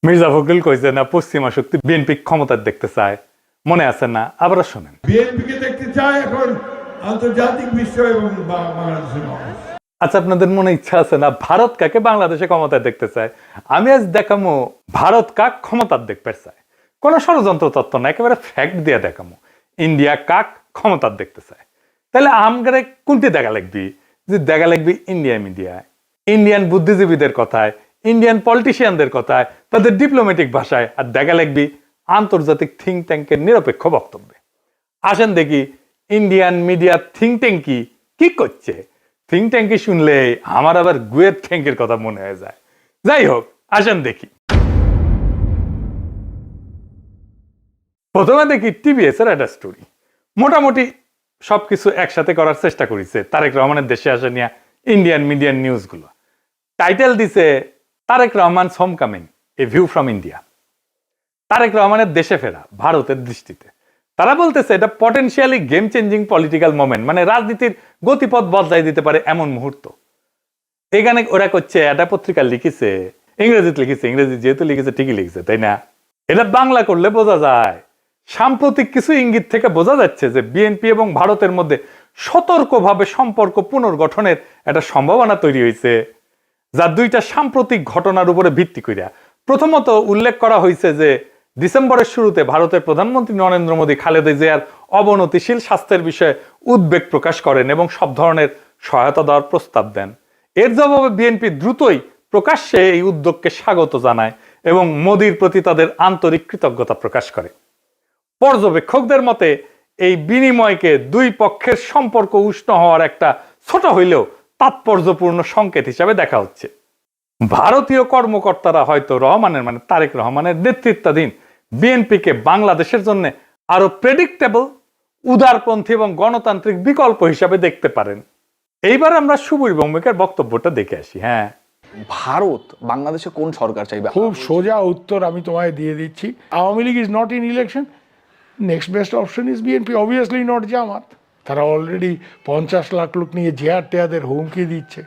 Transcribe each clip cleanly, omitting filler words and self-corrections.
মির্জা ফখরুল কইছে না পশ্চিমা শক্তি বিএনপি ক্ষমতার দেখতে চায়, মনে আছে না? আবার শোনেন। বিএনপিকে দেখতে চায় এখন আন্তর্জাতিক বিশ্ব এবং বাংলাদেশের মানুষ। আচ্ছা, আপনাদের মনে ইচ্ছা আছে না ভারত কাকে বাংলাদেশে ক্ষমতায় দেখতে চায়? আমি আজ দেখামো ভারত কাক ক্ষমতার দেখতে চায়। কোন ষড়যন্ত্র তত্ত্ব না, একেবারে ফ্যাক্ট দিয়ে দেখামো ইন্ডিয়া কাক ক্ষমতার দেখতে চায়। তাহলে আমগারে কোনটি দেখা লাগবি? যে দেখা লাগবি ইন্ডিয়া মিডিয়ায়, ইন্ডিয়ান বুদ্ধিজীবীদের কথায়, ইন্ডিয়ান পলিটিশিয়ানদের কথায়, তাদের ডিপ্লোম্যাটিক ভাষায়, আর দেখা লাগবি আন্তর্জাতিক থিঙ্ক ট্যাঙ্কের নিরপেক্ষ বক্তব্যে। আসেন দেখি ইন্ডিয়ান মিডিয়া থিঙ্ক ট্যাঙ্ক কি করছে। থিঙ্ক ট্যাঙ্কি শুনলে আমার আবার গুয়ের ট্যাঙ্কের কথা মনে হয়ে যায়। যাই হোক, আসেন দেখি। প্রথমে দেখি টিভিএস এর একটা স্টোরি। মোটামুটি সবকিছু একসাথে করার চেষ্টা করেছে তারেক রহমানের দেশে আসা নিয়ে ইন্ডিয়ান মিডিয়ান নিউজ গুলো। টাইটেল দিছে Tarique Rahman homecoming, a view from India. Tarique রহমানের দেশে ফেরা ভারতের দৃষ্টিতে। তারা বলতেছে এটা potentially game changing political moment, মানে রাজনীতির গতিপথ বদলাই দিতে পারে এমন মুহূর্ত। এখানে ওরা করছে, একটা পত্রিকা লিখেছে, ইংরেজিতে লিখেছে, ইংরেজি যেহেতু লিখেছে ঠিকই লিখেছে, তাই না? এটা বাংলা করলে বোঝা যায়, সাম্প্রতিক কিছু ইঙ্গিত থেকে বোঝা যাচ্ছে যে বিএনপি এবং ভারতের মধ্যে সতর্কভাবে সম্পর্ক পুনর্গঠনের একটা সম্ভাবনা তৈরি হয়েছে, যা দুইটা সাম্প্রতিক ঘটনার উপরে ভিত্তি করিয়া। প্রথমত উল্লেখ করা হয়েছে যে ডিসেম্বরের শুরুতে ভারতের প্রধানমন্ত্রী নরেন্দ্র মোদী খালেদা জিয়ার অবনতিশীল স্বাস্থ্যের বিষয়ে উদ্বেগ প্রকাশ করেন এবং সব ধরনের সহায়তা দেওয়ার প্রস্তাব দেন। এর জবাবে বিএনপি দ্রুতই প্রকাশ্যে এই উদ্যোগকে স্বাগত জানায় এবং মোদীর প্রতি তাদের আন্তরিক কৃতজ্ঞতা প্রকাশ করে। পর্যবেক্ষকদের মতে এই বিনিময়কে দুই পক্ষের সম্পর্ক উষ্ণ হওয়ার একটা ছোট হইলেও তাৎপর্যপূর্ণ সংকেত হিসাবে দেখা হচ্ছে। ভারতীয় কর্মকর্তারা হয়তো রহমানের, মানে তারেক রহমানের নেতৃত্বাধীন বিএনপিকে বাংলাদেশের জন্য আরো প্রেডিক্টেবল, উদারপন্থী এবং গণতান্ত্রিক বিকল্প হিসাবে দেখতে পারেন। এইবার আমরা সুবীর ভৌমিকের বক্তব্যটা দেখে আসি। হ্যাঁ, ভারত বাংলাদেশে কোন সরকার চাইবে? খুব সোজা উত্তর আমি তোমায় দিয়ে দিচ্ছি। Awami League is not in election, next best option is BNP, obviously not Jamaat. তারা অলরেডি 50 লাখ লোক নিয়ে জেহার টেয়াদের হুমকি দিচ্ছে।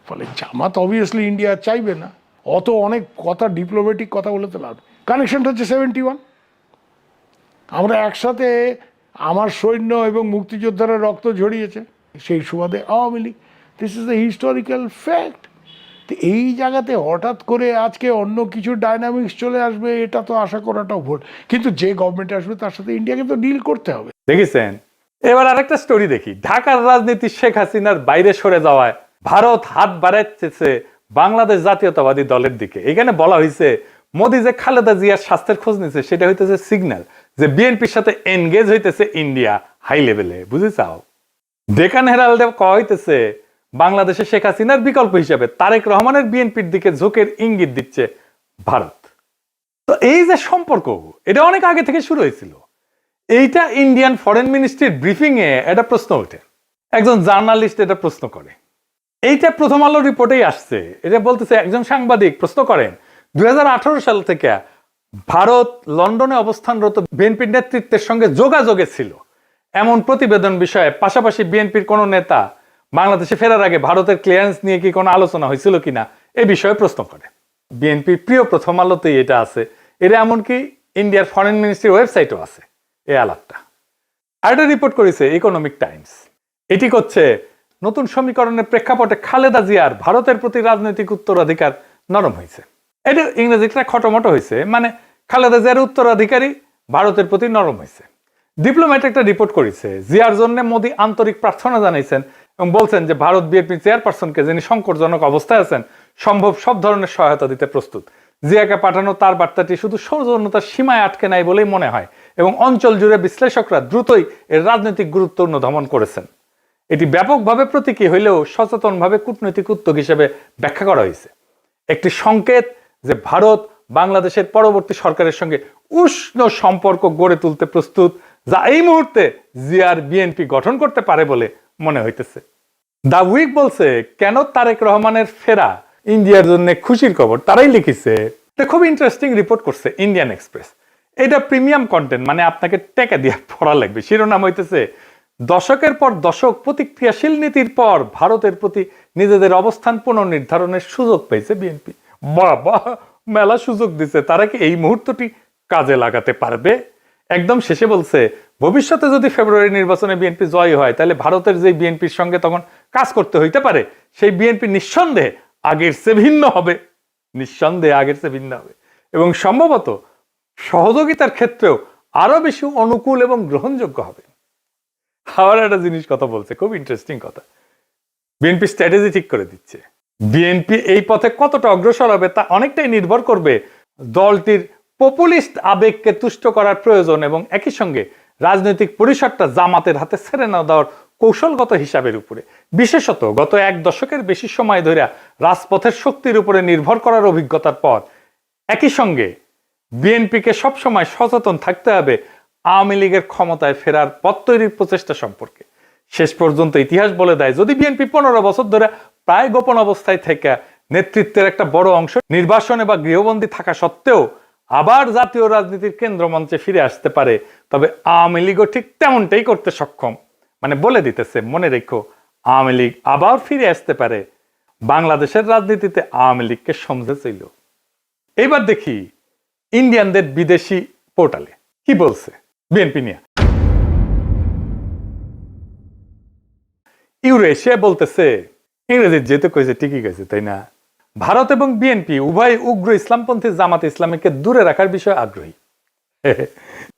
ফলে জামাত অবভিয়াসলি ইন্ডিয়া চাইবে না। অত অনেক কথা, ডিপ্লোম্যাটিক কথা বলে তো লাভ। কানেকশনটা হচ্ছে 71। আমরা একসাথে, আমার সৈন্য এবং মুক্তিযোদ্ধারা রক্ত ঝরিয়েছে, সেই সুবাদে Awami League. This is the historical fact. তো এই জায়গাতে হঠাৎ করে আজকে অন্য কিছু ডাইনামিক্স চলে আসবে, এটা তো আশা করাটাও ভুল। কিন্তু যে গভর্নমেন্ট আসবে তার সাথে ইন্ডিয়াকে তো ডিল করতে হবে। দেখেছেন? এবার আরেকটা স্টোরি দেখি। ঢাকার রাজনীতি শেখ হাসিনার বাইরে সরে যাওয়ায় ভারত হাত বাড়াচ্ছে বাংলাদেশ জাতীয়তাবাদী দলের দিকে। এখানে বলা হয়েছে মোদী যে খালেদা জিয়ার স্বাস্থ্যের খোঁজ নিচ্ছে, সেটা হইতেছে সিগন্যাল যে বিএনপির সাথে এনগেজ হইতেছে ইন্ডিয়া হাই লেভেলে। বুঝে চাও? ডেকান হেরাল্ডে কয়া হইতেছে বাংলাদেশে শেখ হাসিনার বিকল্প হিসেবে তারেক রহমানের বিএনপির দিকে ঝোঁকের ইঙ্গিত দিচ্ছে ভারত। তো এই যে সম্পর্ক, এটা অনেক আগে থেকে শুরু হয়েছিল। এইটা ইন্ডিয়ান ফরেন মিনিস্ট্রির ব্রিফিং এ একটা প্রশ্ন ওঠে, একজন জার্নালিস্ট এটা প্রশ্ন করে। এইটা প্রথম আলো রিপোর্টেই আসছে। এটা বলতেছে, একজন সাংবাদিক প্রশ্ন করেন 2018 সাল থেকে ভারত লন্ডনে অবস্থানরত বিএনপির নেতৃত্বের সঙ্গে যোগাযোগে ছিল এমন প্রতিবেদন বিষয়ে, পাশাপাশি বিএনপির কোন নেতা বাংলাদেশে ফেরার আগে ভারতের ক্লিয়ারেন্স নিয়ে কি কোনো আলোচনা হয়েছিল কিনা এ বিষয়ে প্রশ্ন করে। বিএনপির প্রিয় প্রথম আলোতেই এটা আছে। এটা এমনকি ইন্ডিয়ার ফরেন মিনিস্ট্রির ওয়েবসাইটও আছে এই আলাপটা। আর এটা রিপোর্ট করেছে ইকোনমিক টাইমস। এটি করছে নতুন সমীকরণের প্রেক্ষাপটে খালেদা জিয়ার ভারতের প্রতি রাজনৈতিক উত্তরাধিকার নরম হয়েছে। এটা ইংরেজিটা খটোমটো হয়েছে, মানে খালেদা জিয়ার উত্তরাধিকারী ভারতের প্রতি নরম হয়েছে। ডিপ্লোম্যাট একটা রিপোর্ট করেছে, জিয়ার জন্য মোদী আন্তরিক প্রার্থনা জানাইছেন এবং বলছেন যে ভারত বিএনপি চেয়ারপারসনকে, যিনি সংকটজনক অবস্থায় আছেন, সম্ভব সব ধরনের সহায়তা দিতে প্রস্তুত। জিয়াকে পাঠানো তার বার্তাটি শুধু সৌজন্যতার সীমায় আটকে নাই বলেই মনে হয় এবং অঞ্চল জুড়ে বিশ্লেষকরা দ্রুতই এর রাজনৈতিক গুরুত্ব অনুধাবন করেছেন। এটি ব্যাপকভাবে প্রতীকী হইলেও সচেতনভাবে কূটনৈতিক উদ্যোগ হিসেবে ব্যাখ্যা করা হয়েছে। একটি সংকেত যে ভারত বাংলাদেশের পরবর্তী সরকারের সঙ্গে উষ্ণ সম্পর্ক গড়ে তুলতে প্রস্তুত, যা এই মুহূর্তে জিয়ার বিএনপি গঠন করতে পারে বলে মনে হইতেছে। দা উইক বলছে, কেন তারেক রহমানের ফেরা ইন্ডিয়ার জন্য খুশির খবর। তারাই লিখেছে, এটা খুব ইন্টারেস্টিং রিপোর্ট করছে ইন্ডিয়ান এক্সপ্রেস। এটা প্রিমিয়াম কন্টেন্ট, মানে আপনাকে টাকা দিয়ে পড়া লাগবে। শিরোনাম হইতেছে, দশকের পর দশক প্রতিক্রিয়াশীল নীতির পর ভারতের প্রতি নিজেদের অবস্থান পুনর্নির্ধারণের সুযোগ পেয়েছে বিএনপি। বাবা, মেলা সুযোগ দিছে, তারা কি এই মুহূর্তটি কাজে লাগাতে পারবে? একদম শেষে বলছে, ভবিষ্যতে যদি ফেব্রুয়ারি নির্বাচনে বিএনপি জয় হয়, তাহলে ভারতের যে বিএনপির সঙ্গে তখন কাজ করতে হইতে পারে, সেই বিএনপি নিঃসন্দেহে আগের চেয়ে ভিন্ন হবে, নিঃসন্দেহে আগের চেয়ে ভিন্ন হবে, এবং সম্ভবত সহযোগিতার ক্ষেত্রেও আরো বেশি অনুকূল এবং গ্রহণযোগ্য হবে। আবার একটা জিনিস কথা বলছে, খুব ইন্টারেস্টিং কথা। বিএনপি স্ট্র্যাটেজি ঠিক করে দিচ্ছে। বিএনপি এই পথে কতটা অগ্রসর হবে তা অনেকটাই নির্ভর করবে দলটির পপুলিস্ট আবেগকে তুষ্ট করার প্রয়োজন এবং একই সঙ্গে রাজনৈতিক পরিসরটা জামাতের হাতে ছেড়ে না দেওয়ার কৌশলগত হিসাবের উপরে। বিশেষত গত এক দশকের বেশি সময় ধরে রাজপথের শক্তির উপরে নির্ভর করার অভিজ্ঞতার পর একই সঙ্গে বিএনপিকে সবসময় সচেতন থাকতে হবে আওয়ামী লীগের ক্ষমতায় ফেরার পথ তৈরির প্রচেষ্টা সম্পর্কে। শেষ পর্যন্ত ইতিহাস বলে দেয়, যদি বিএনপি 15 বছর ধরে প্রায় গোপন অবস্থায় থেকে নেতৃত্বের একটা বড় অংশ নির্বাসনে বা গৃহবন্দী থাকা সত্ত্বেও আবার জাতীয় রাজনীতির কেন্দ্রমঞ্চে ফিরে আসতে পারে, তবে আওয়ামী লীগও ঠিক তেমনটাই করতে সক্ষম। মানে বলে দিতেছে, মনে রেখো, আওয়ামী লীগ আবার ফিরে আসতে পারে। বাংলাদেশের রাজনীতিতে আওয়ামী লীগকে সমঝে ছিল। এইবার দেখি ইন্ডিয়ানদের বিদেশি পোর্টালে কি বলছে বিএনপি নিয়ে। ইউরেশিয়া বলতেছে, ইংরেজি যেহেতু কইছে ঠিকই কইছে, তাই না? ভারত এবং বিএনপি উভয় উগ্র ইসলামপন্থী জামাত ইসলামীকে দূরে রাখার বিষয়ে আগ্রহী।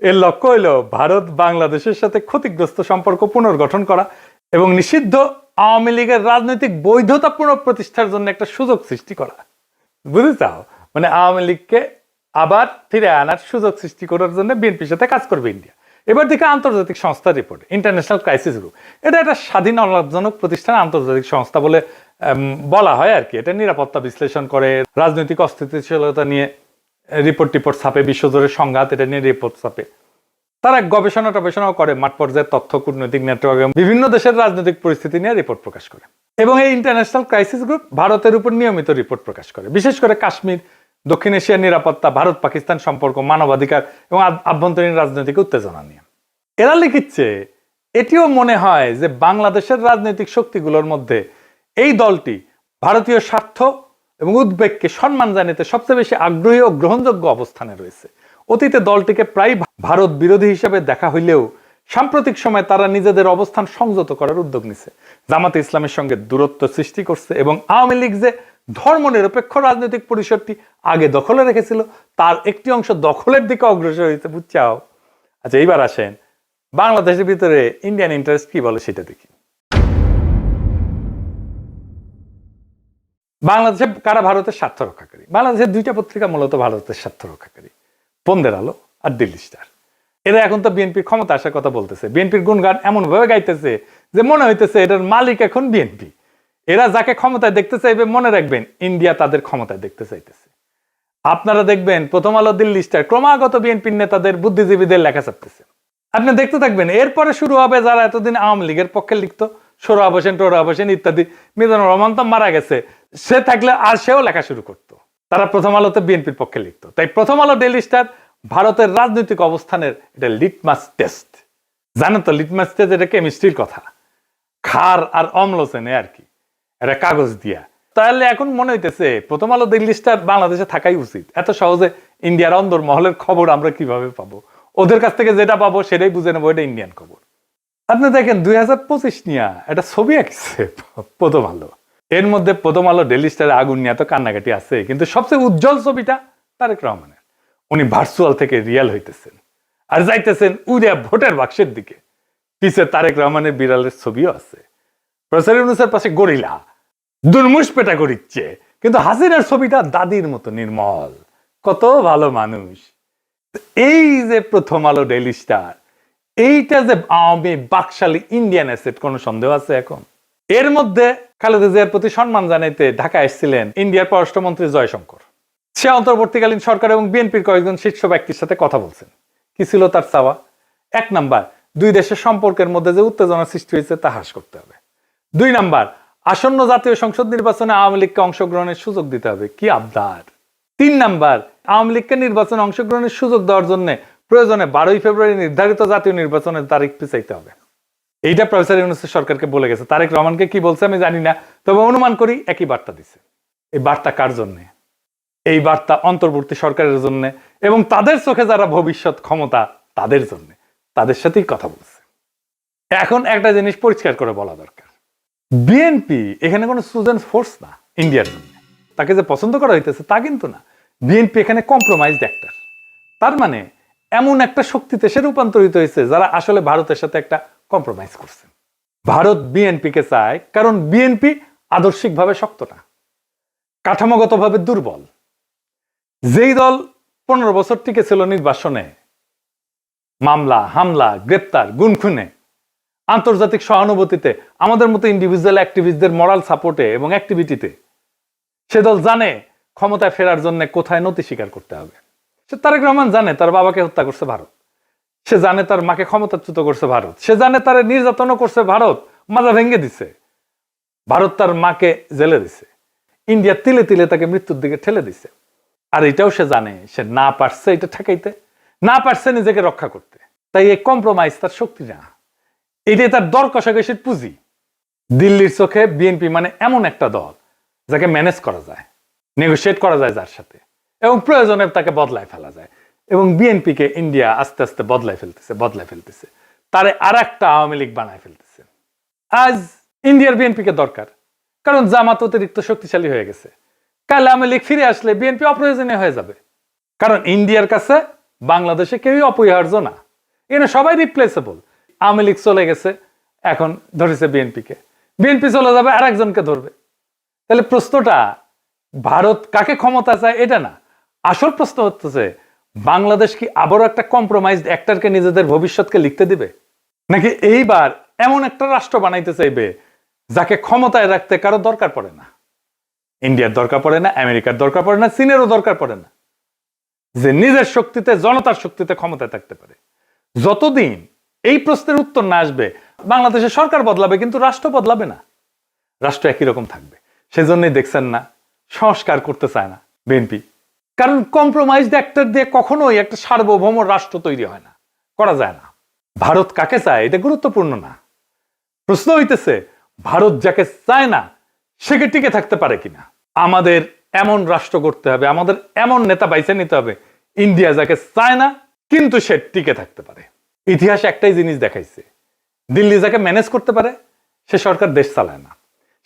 এর লক্ষ্য হইল ভারত বাংলাদেশের সাথে ক্ষতিগ্রস্ত সম্পর্ক পুনর্গঠন করা এবং নিষিদ্ধ আওয়ামী লীগের রাজনৈতিক বৈধতা পুনঃপ্রতিষ্ঠার জন্য একটা সুযোগ সৃষ্টি করা। বুঝতে চাও? মানে আওয়ামী লীগকে আবার ফিরে আনার সুযোগ সৃষ্টি করার জন্য বিএনপির সাথে কাজ করবে ইন্ডিয়া। এবার দিকে আন্তর্জাতিক সংস্থার রিপোর্ট, ইন্টারন্যাশনাল ক্রাইসিস গ্রুপ, এটা একটা স্বাধীন অলাভজনক প্রতিষ্ঠান, আন্তর্জাতিক সংস্থা বলে বলা হয় আর কি। এটা নিরাপত্তা বিশ্লেষণ করে, রাজনৈতিক অস্থিতিশীলতা নিয়ে রিপোর্ট ছাপে, বিশ্বজুড়ে সংঘাত এটা নিয়ে রিপোর্ট ছাপে। তারা গবেষণাও করে, মাঠ পর্যায়ে তথ্য, কূটনৈতিক নেটওয়ার্ক এবং বিভিন্ন দেশের রাজনৈতিক পরিস্থিতি নিয়ে রিপোর্ট প্রকাশ করে। এবং এই ইন্টারন্যাশনাল ক্রাইসিস গ্রুপ ভারতের উপর নিয়মিত রিপোর্ট প্রকাশ করে, বিশেষ করে কাশ্মীর, দক্ষিণ এশিয়ার নিরাপত্তা, ভারত পাকিস্তান সম্পর্ক, মানবাধিকার এবং আভ্যন্তরীণ রাজনৈতিক উত্তেজনা নিয়ে। এরা লিখিচ্ছে, এটিও মনে হয় যে বাংলাদেশের রাজনৈতিক শক্তিগুলোর মধ্যে এই দলটি ভারতীয় স্বার্থ এবং উদ্বেগকে সম্মান জানাতে সবচেয়ে বেশি আগ্রহী ও গ্রহণযোগ্য অবস্থানে রয়েছে। অতীতে দলটিকে প্রায় ভারত বিরোধী হিসেবে দেখা হইলেও সাম্প্রতিক সময়ে তারা নিজেদের অবস্থান সংযত করার উদ্যোগ নিছে, জামাতে ইসলামের সঙ্গে দূরত্ব সৃষ্টি করছে এবং আওয়ামী লীগ যে ধর্মনিরপেক্ষ রাজনৈতিক পরিসরটি আগে দখলে রেখেছিল তার একটি অংশ দখলের দিকে অগ্রসর হয়েছে। বুঝছাও? আচ্ছা, এইবার আসেন বাংলাদেশের ভিতরে ইন্ডিয়ান ইন্টারেস্ট কি বলে সেটা দেখি। বাংলাদেশে কারা ভারতের স্বার্থ রক্ষাকারী? বাংলাদেশের দুইটা পত্রিকা মূলত ভারতের স্বার্থ রক্ষাকারী, বন্দের আলো আর দিল্লি স্টার। এরা এখন তো বিএনপির ক্ষমতা আসার কথা বলতেছে, বিএনপির গুণগান এমন ভাবে গাইতেছে যে মনে হইতেছে এটার মালিক এখন বিএনপি। এরা যাকে ক্ষমতায় দেখতে চাইবে, মনে রাখবেন ইন্ডিয়া তাদের ক্ষমতায় দেখতে চাইতেছে। আপনারা দেখবেন প্রথম আলো, দিল্লি স্টার ক্রমাগত বিএনপির নেতাদের, বুদ্ধিজীবীদের লেখা ছাপতেছে। আপনি দেখতে থাকবেন, এরপরে শুরু হবে যারা এতদিন আওয়ামী লীগের পক্ষে লিখতো, সোহরাব হোসেন, টোহরাব হোসেন ইত্যাদি। মিজানুর রহমান তো মারা গেছে, সে থাকলে আর সেও লেখা শুরু করতো। তারা প্রথম আলোতে বিএনপির পক্ষে লিখতো। তাই প্রথম আলো, ডেইলি স্টার ভারতের রাজনৈতিক অবস্থানের এটা লিটমাস টেস্ট। জানেন তো লিটমাস টেস্ট এটা কেমিস্ট্রির কথা, ক্ষার আর অম্ল চেনে আর কি, এটা কাগজ দিয়া। তাহলে এখন মনে হইতেছে প্রথম আলো, দিল্লি স্টার বাংলাদেশে থাকাই উচিত। এত সহজে ইন্ডিয়ার অন্দর মহলের খবর আমরা কিভাবে পাবো? ওদের কাছ থেকে যেটা পাবো সেটাই বুঝে নেবো এটা ইন্ডিয়ান খবর। আপনি দেখেন 2025 নিয়ে একটা ছবি আঁকছে প্রথম আলো। এর মধ্যে প্রথম আলো, ডেইলি স্টারে আগুন নিয়ে তো কান্নাকাটি আছে, কিন্তু সবচেয়ে উজ্জ্বল ছবিটা তারেক রহমানের। উনি ভার্চুয়াল থেকে রিয়াল হইতেছেন আর যাইতেছেন উড়িয়া ভোটের বাক্সের দিকে। পিছে তারেক রহমানের বিড়ালের ছবিও আছে। প্রফেসর ইউনূসের পাশে গরিলা দুর্মুষ পেটা করিচ্ছে, কিন্তু হাসিনার ছবিটা দাদির মতো নির্মল, কত ভালো মানুষ। এই যে প্রথম আলো, ডেইলি স্টার, এইটা যে আওয়ামী বাকশালী ইন্ডিয়ান অ্যাসেট, কোনো সন্দেহ আছে এখন? এর মধ্যে খালেদা জিয়ার প্রতি সম্মান জানাইতে ঢাকা এসেছিলেন ইন্ডিয়ার পররাষ্ট্রমন্ত্রী জয়শঙ্কর। সে অন্তর্বর্তীকালীন সরকার এবং বিএনপির কয়েকজন শীর্ষ ব্যক্তির সাথে কথা বলছেন। কি ছিল তার চাওয়া? 1 নাম্বার, দুই দেশের সম্পর্কের মধ্যে যে উত্তেজনা সৃষ্টি হয়েছে তা হ্রাস করতে হবে। 2 নাম্বার, আসন্ন জাতীয় সংসদ নির্বাচনে আওয়ামী লীগকে অংশগ্রহণের সুযোগ দিতে হবে। কি আবদার! 3 নাম্বার, আওয়ামী লীগকে নির্বাচনে অংশগ্রহণের সুযোগ দেওয়ার জন্য প্রয়োজনে 12 ফেব্রুয়ারি নির্ধারিত জাতীয় নির্বাচনের তারিখ পিছাইতে হবে। এইটা প্রফেসর ইউনূস সরকারকে বলে গেছে। তারেক রহমানকে কি বলছে আমি জানি না, তবে অনুমান করি একই বার্তা দিছে। এই বার্তা কার জন্য? এই বার্তা অন্তর্বর্তী সরকারের জন্য এবং তাদের চোখে যারা ভবিষ্যৎ ক্ষমতা তাদের জন্য, তাদের সাথেই কথা বলছে। এখন একটা জিনিস পরিষ্কার করে বলা দরকার, বিএনপি এখানে কোনো চুজেন ফোর্স না ইন্ডিয়ার জন্য। তাকে যে পছন্দ করা হইতেছে তা কিন্তু না, বিএনপি এখানে কম্প্রোমাইজড অ্যাক্টর। তার মানে এমন একটা শক্তিতে সে রূপান্তরিত হয়েছে যারা আসলে ভারতের সাথে একটা কম্প্রোমাইজ করছে। ভারত বিএনপিকে চায় কারণ বিএনপি আদর্শিকভাবে শক্ত না, কাঠামোগতভাবে দুর্বল। যেই দল 15 বছর টিকে ছিল নির্বাসনে, মামলা হামলা গ্রেপ্তার গুনখুনে, আন্তর্জাতিক সহানুভূতিতে, আমাদের মতো ইন্ডিভিজুয়াল অ্যাক্টিভিস্টদের মরাল সাপোর্টে এবং অ্যাক্টিভিটিতে, সে দল জানে ক্ষমতায় ফেরার জন্য কোথায় নতি স্বীকার করতে হবে। সে তারেক রহমান জানে তার বাবাকে হত্যা করছে ভারত, সে জানে তার মাকে ক্ষমতাচ্যুত করছে ভারত, সে জানে তার নির্যাতনও করছে ভারত, মাজা ভেঙে দিছে ভারত, তার মাকে জেলে দিছে, ইন্ডিয়া তিলে তিলে তাকে মৃত্যুর দিকে ঠেলে দিছে। আর এটাও সে জানে সে না পারছে এটা ঠেকাইতে, না পারছে নিজেকে রক্ষা করতে। তাই এই কম্প্রোমাইজ তার শক্তি না, এটাই তার দর কষাকষির পুঁজি। দিল্লির চোখে বিএনপি মানে এমন একটা দল যাকে ম্যানেজ করা যায়, নেগোশিয়েট করা যায় যার সাথে, এবং প্রয়োজনে তাকে বদলায় ফেলা যায়। এবং বিএনপিকে ইন্ডিয়া আস্তে আস্তে বদলায় ফেলতেছে, তারে আর একটা আওয়ামী লীগ বানায় ফেলতেছে। আজ ইন্ডিয়ার বিএনপিকে দরকার, কারণ জামাত অতিরিক্ত শক্তিশালী হয়ে গেছে। কাল আওয়ামী লীগ ফিরে আসলে বিএনপি অপ্রয়োজনীয় হয়ে যাবে, কারণ ইন্ডিয়ার কাছে বাংলাদেশে কেউই অপরিহার্য না, এখানে সবাই রিপ্লেসেবল। আওয়ামী লীগ চলে গেছে, এখন ধরেছে বিএনপিকে, বিএনপি চলে যাবে আর একজনকে ধরবে। তাহলে প্রশ্নটা ভারত কাকে ক্ষমতা চায় এটা না, আসল প্রশ্ন হচ্ছে বাংলাদেশ কি আবারও একটা কম্প্রোমাইজড অ্যাক্টরকে নিজেদের ভবিষ্যৎকে লিখতে দিবে, নাকি এইবার এমন একটা রাষ্ট্র বানাইতে চাইবে যাকে ক্ষমতায় রাখতে কারো দরকার পড়ে না, ইন্ডিয়ার দরকার পড়ে না, আমেরিকার দরকার পড়ে না, চীনেরও দরকার পড়ে না, যে নিজের শক্তিতে জনতার শক্তিতে ক্ষমতায় থাকতে পারে। যতদিন এই প্রশ্নের উত্তর না আসবে বাংলাদেশের সরকার বদলাবে কিন্তু রাষ্ট্র বদলাবে না, রাষ্ট্র একই রকম থাকবে। সেজন্যই দেখছেন না সংস্কার করতে চায় না বিএনপি, কারণ কম্প্রোমাইজড অ্যাক্টর দিয়ে কখনোই একটা সার্বভৌম রাষ্ট্র তৈরি হয় না, করা যায় না। ভারত কাকে চায় এটা গুরুত্বপূর্ণ না, প্রশ্ন হইতেছে ভারত যাকে চায় না সে কি টিকে থাকতে পারে কিনা। আমাদের এমন রাষ্ট্র করতে হবে, আমাদের এমন নেতা বাইছে নিতে হবে ইন্ডিয়া যাকে চায় না কিন্তু সে টিকে থাকতে পারে। ইতিহাস একটাই জিনিস দেখাইছে, দিল্লি যাকে ম্যানেজ করতে পারে সে সরকার দেশ চালায় না,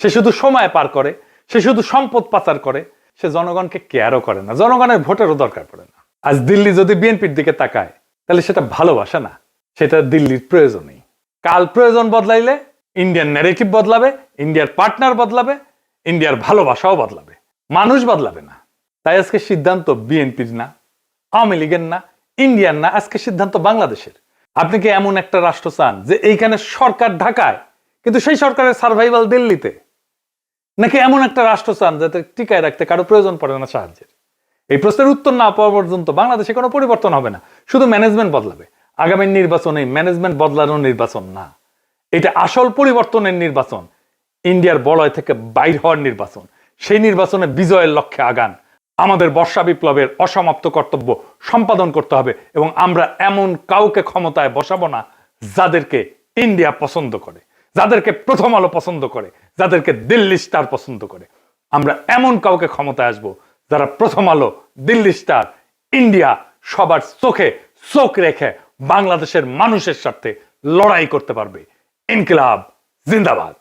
সে শুধু সময় পার করে, সে শুধু সম্পদ পাচার করে, সে জনগণকে কেয়ারও করে না, জনগণের ভোটেরও দরকার পড়ে না। আজ দিল্লি যদি বিএনপির দিকে তাকায় তাহলে সেটা ভালোবাসা না, সেটা দিল্লির প্রয়োজনই। কাল প্রয়োজন বদলাইলে ইন্ডিয়ান ন্যারেটিভ বদলাবে, ইন্ডিয়ার পার্টনার বদলাবে, ইন্ডিয়ার ভালোবাসাও বদলাবে, মানুষ বদলাবে না। তাই আজকে সিদ্ধান্ত বিএনপির না, আওয়ামী লীগের না, ইন্ডিয়ার না, আজকে সিদ্ধান্ত বাংলাদেশের। আপনি কি এমন একটা রাষ্ট্র চান যে এইখানে সরকার ঢাকায় কিন্তু সেই সরকারের সার্ভাইভাল দিল্লিতে, নাকি এমন একটা রাষ্ট্র চান যাতে টিকায় রাখতে কারো প্রয়োজন পড়ে না সাহায্যের? এই প্রশ্নের উত্তর না পাওয়া পর্যন্ত বাংলাদেশে কোনো পরিবর্তন হবে না, শুধু ম্যানেজমেন্ট বদলাবে। আগামী নির্বাচনে ম্যানেজমেন্ট বদলানোর নির্বাচন না, এটা আসল পরিবর্তনের নির্বাচন, ইন্ডিয়ার বলয় থেকে বাইর হওয়ার নির্বাচন। সেই নির্বাচনে বিজয়ের লক্ষ্যে আগান। আমাদের বর্ষা বিপ্লবের অসমাপ্ত কর্তব্য সম্পাদন করতে হবে এবং আমরা এমন কাউকে ক্ষমতায় বসাবো না যাদেরকে ইন্ডিয়া পছন্দ করে, যাদেরকে প্রথম আলো পছন্দ করে, যাদেরকে দিল্লি স্টার পছন্দ করে। আমরা এমন কাউকে ক্ষমতায় আসবো যারা প্রথম আলো, দিল্লি স্টার, ইন্ডিয়া সবার চোখে চোখ রেখে বাংলাদেশের মানুষের সাথে লড়াই করতে পারবে। ইনকিলাব জিন্দাবাদ।